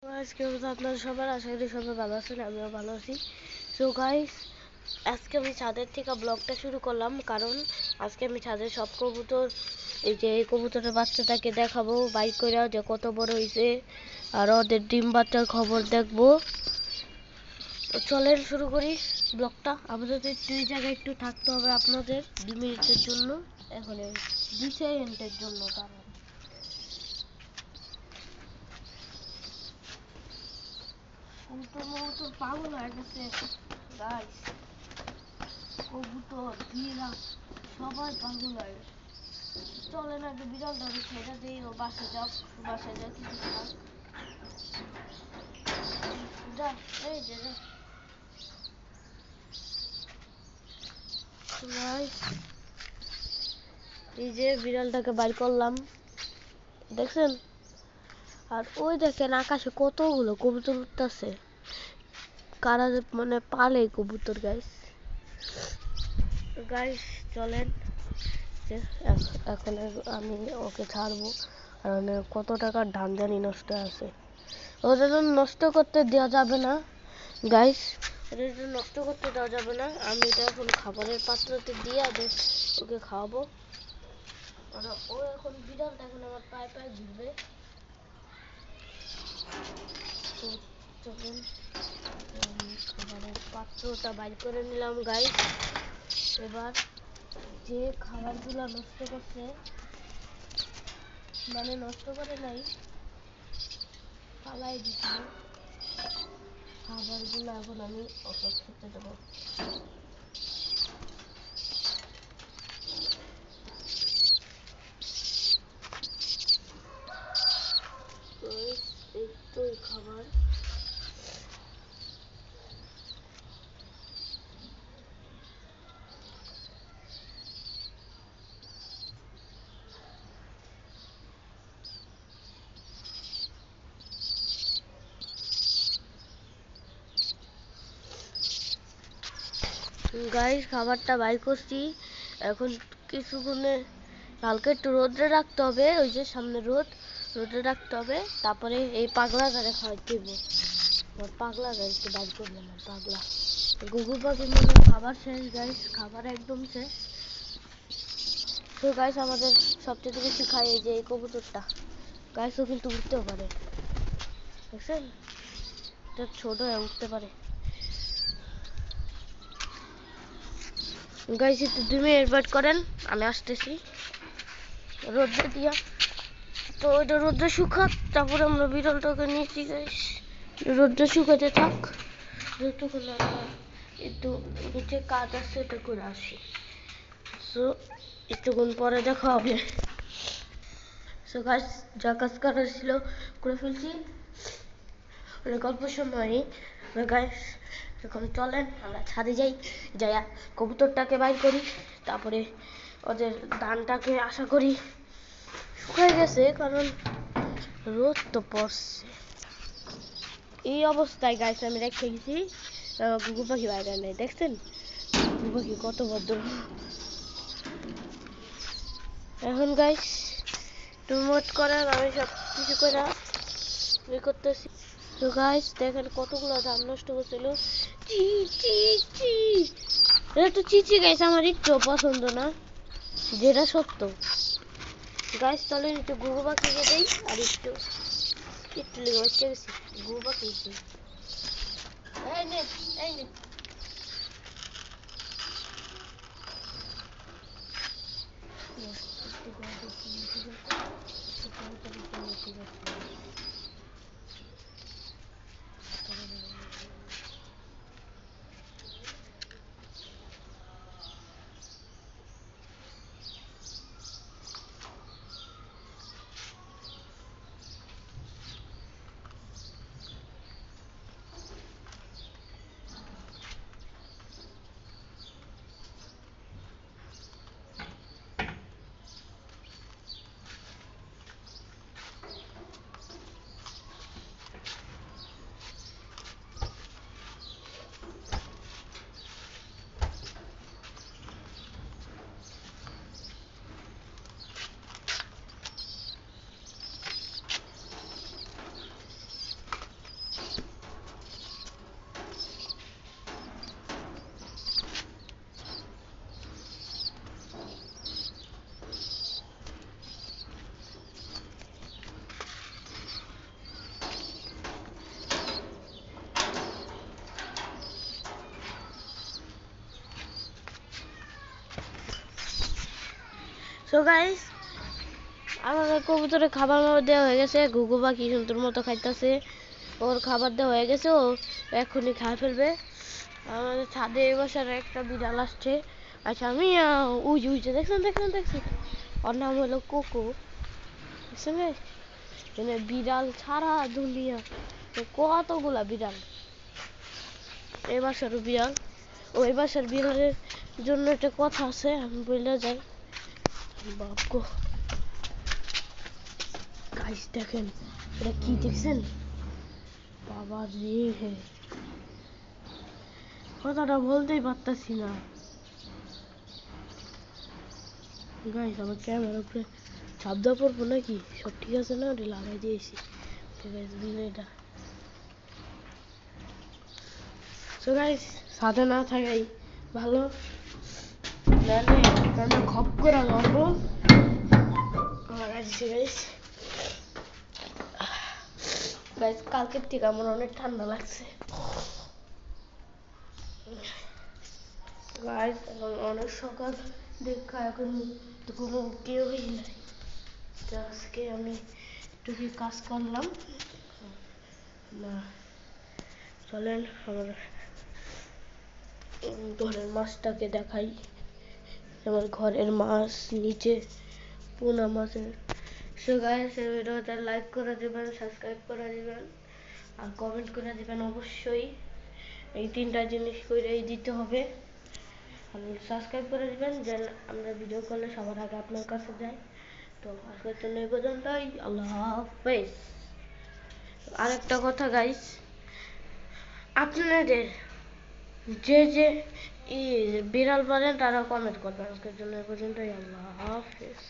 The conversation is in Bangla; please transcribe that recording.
আজকে আপনারা সবার আশা করি সবাই ভালো আছেন, আমিও ভালো আছি। সো গাইস, আজকে আমি ছাদের থেকে ব্লগটা শুরু করলাম, কারণ আজকে আমি ছাদের সব কবুতর, এই যে এই কবুতরের বাচ্চাটাকে দেখাবো বাইক করে যে কত বড় হয়েছে, আর ওদের ডিম বাচ্চার খবর দেখবো। চলেন শুরু করি ব্লগটা। আমাদের একটু এই জায়গায় একটু থাকতে হবে আপনাদের 2 মিনিটের জন্য, এখন 2 সেকেন্ডের জন্য। কারণ কবুতর পাগল হয়ে গেছে গাইস, কবুতর বিড়াল সবাই পাগল হয়ে গেছে। চলেন আগে বিড়ালটা আমি ছেড়ে দিই, ও বাসে যাক, বাসে যা কিছু খাক। যা, এই যে যা গাইস, এই যে বিড়ালটাকে বাইর করলাম, দেখছেন? আর ওই দেখেন আকাশে কতগুলো কবুতর উঠতেছে, কারা মানে পালে কবুতর গাইস। গাইস চলেন, এখন আমি ওকে ছাড়বো, কারণ কত টাকার ধান জানি নষ্ট আছে। ওদের নষ্ট করতে দেওয়া যাবে না গাইস, ওদের নষ্ট করতে দেওয়া যাবে না। আমি এটা এখন খাবারের পাত্রতে দিয়ে ওকে খাওয়াবো। ও এখন বিড়ালটা এখন আমার পায়ে পায়ে ঘুরবে। তো চলুন, খাবারের পাত্রটা বাইর করে নিলাম গাইস। এবার যে খাবারগুলো নষ্ট করছে, মানে নষ্ট করে নাই, পালাই দিছিল, খাবারগুলো এখন আমি ওকে খেতে দেবো। এই তো খাবার। গাইস খাবারটা বাইর করছি, এখন কিছুক্ষণে হালকা একটু রোদ্রে রাখতে হবে, ওই যে সামনে রোদ্রে রাখতে হবে, তারপরে এই পাগলা গাড়ি খাওয়াইতে হবে। পাগলা গাড়িতে বাইর করলাম, পাগলা গুগু পাখি মনে খাবার শেষ গাইস, খাবার একদম শেষ। তো গাইস আমাদের সবচেয়ে বেশি খায় এই যে এই কবুতরটা গাইস, ও কিন্তু উঠতেও পারে, দেখছেন? এটা ছোট হয়ে উঠতে পারে গাইস। একটু 2 মিনিট ওয়েট করেন, আমি আসতেছি রোদ্রে দিয়া। তো ওইটা রোদ্রে শুকাক, তারপরে আমরা বিড়ালটাকে নিয়েছি গাইস, রোদ্রে শুকাতে থাক। যতক্ষণ আমরা একটু নিচে কাজ আছে এটা করে আসি, সো একটুক্ষণ পরে দেখা হবে। সো গাইস, যা কাজ করার ছিল করে ফেলছি অনেক অল্প সময়। গাইস এখন চলেন আমরা ছাদে যাই, যাইয়া কবুতরটাকে বাইর করি, তারপরে ওদের ধানটাকে আশা করি শুকায় গেছে, কারণ রোদ তো পড়ছে। এই অবস্থায় গাইস আমি রেখে গেছি, ঘুঘু পাখি বাইরে নেই, দেখছেন ঘুঘু পাখি কত ভদ্র। এখন গাইস রিমোট করেন, আমি সব কিছু করে করতেছি। তো গাইস দেখেন কতগুলো ধান নষ্ট করছিল, চি চি চি, এটা তো চিচি গাইস আমার একটু পছন্দ না, যেটা সত্য গাইস। চলেন একটু ঘুঘু পাখিকে দেই, আর একটু লেগে বাচ্চা গেছি ঘুঘু পাখি। এই নে, এই নে। সো গাইস, আমাদের কবুতরের খাবার মাবার দেওয়া হয়ে গেছে। ঘুঘু পাখি সুন্দর মতো খাইতেছে, ওর খাবার দেওয়া হয়ে গেছে, ও এখনই খাই ফেলবে। আমাদের ছাদে এই বছর একটা বিড়াল আসছে। আচ্ছা, আমি উইজ উইজে দেখছেন, ওর নাম হলো কোকো। বুঝছেন? মানে বিড়াল ছাড়া দুনিয়া কতগুলা বিড়াল। এই বাসারও বিড়াল, ওই বাসার বিড়ালের জন্য একটা কথা আছে, আমি বলে যাই। বাপগো গাইস, দেখেন এটা কি দেখছেন? বাবা রে, কথাটা বলতেই পারতাছি না গাইস। আমার ক্যামেরার উপরে চাপদা পড়বো নাকি? সব ঠিক আছে না? ওটা লাগাই দিয়েছি। ঠিক আছে এটা। সো গাইস, সাথে না থাকাই ভালো, নাহলে খপ করে লড়বো। গাইস, কালকের থেকে আমার অনেক ঠান্ডা লাগছে গাইস। অনেক সকাল দেখা এখন তো কোনো কেউই নাই। তো আজকে আমি একটু কি কাজ করলাম না। চলেন আমার ঘরের মাছটাকে দেখাই। আমার ঘরের মাছ নিচে পোনা মাছের। সো গাইস, এই ভিডিওটা লাইক করে দিবেন, সাবস্ক্রাইব করে দিবেন আর কমেন্ট করে দিবেন অবশ্যই। এই তিনটা জিনিস করেই দিতে হবে। আর সাবস্ক্রাইব করে দিবেন যেন আমরা ভিডিও করলে সবার আগে আপনার কাছে যায়। তো আজকের জন্য এই পর্যন্তই। আল্লাহ হাফেজ। আরেকটা কথা গাইস, আপনাদের যে বিড়াল পালেন তারা কমেন্ট করবেন। আজকের জন্য এই পর্যন্তই। আল্লাহ হাফেজ।